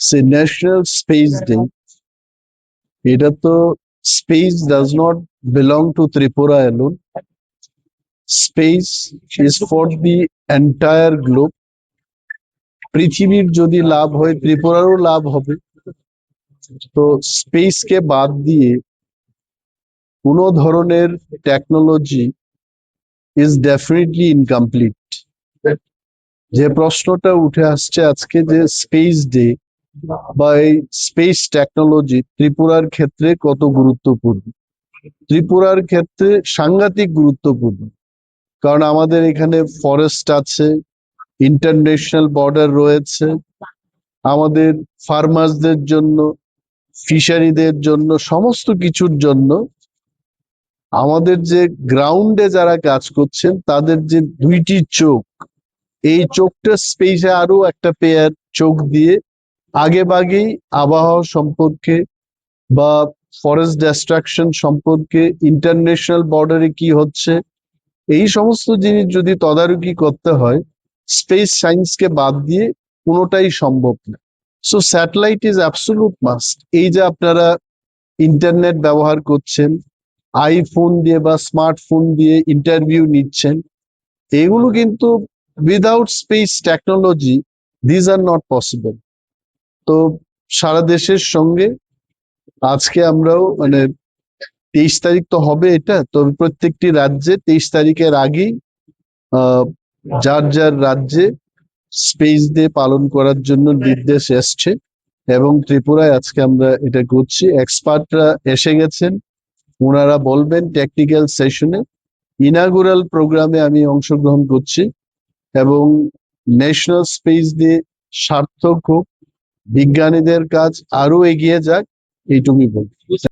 সে national space day, এটা তো space does not belong to Tripura alone. Space is for the entire globe. পৃথিবীর যদি লাভ হয়, ত্রিপুরারও লাভ হবে। তো স্পেসকে বাদ দিয়ে কোনো ধরনের টেকনোলজি ইজ ডেফিনেটলি ইনকমপ্লিট। যে প্রশ্নটা উঠে আসছে আজকে, যে স্পেস ডে বা এই স্পেস টেকনোলজি ত্রিপুরার ক্ষেত্রে কত গুরুত্বপূর্ণ। ত্রিপুরার ক্ষেত্রে সাংঘাতিক গুরুত্বপূর্ণ, কারণ আমাদের এখানে ফরেস্ট আছে, ইন্টারন্যাশনাল বর্ডার রয়েছে, আমাদের ফার্মার্সদের জন্য, ফিশারিদের জন্য, সমস্ত কিছুর জন্য আমাদের যে গ্রাউন্ডে যারা কাজ করছেন তাদের যে দুইটি চোখ, এই চোখটা স্পেসে আরো একটা পেয়ার চোখ দিয়ে আগে বাগেই আবহাওয়া সম্পর্কে বা ফরেস্ট ডিস্ট্রাকশন সম্পর্কে, ইন্টারন্যাশনাল বর্ডারে কি হচ্ছে, এই সমস্ত জিনিস যদি তদারকি করতে হয়, স্পেস সায়েন্সকে বাদ দিয়ে কোনোটাই সম্ভব না। So satellite is absolute must. এই যে আপনারা ইন্টারনেট ব্যবহার করছেন, আইফোন দিয়ে বা স্মার্টফোন দিয়ে ইন্টারভিউ নিচ্ছেন, এগুলো কিন্তু without space technology these are not possible. তো সারা দেশের সঙ্গে আজকে আমরাও 23 তারিখ তো হবে এটা, তো প্রত্যেকটি রাজ্যে 23 তারিখের আগেই যার যার রাজ্যে স্পেস ডে পালন করার জন্য নির্দেশ এসছে, এবং ত্রিপুরায় আজকে আমরা এটা করছি। এক্সপার্টরা এসে গেছেন, ওনারা বলবেন টেকনিক্যাল সেশনে। ইনাগুরাল প্রোগ্রামে আমি অংশগ্রহণ করছি, এবং ন্যাশনাল স্পেস ডে সার্থক হোক, বিজ্ঞানীদের কাজ আরো এগিয়ে যাক, এইটুকুই বলবো।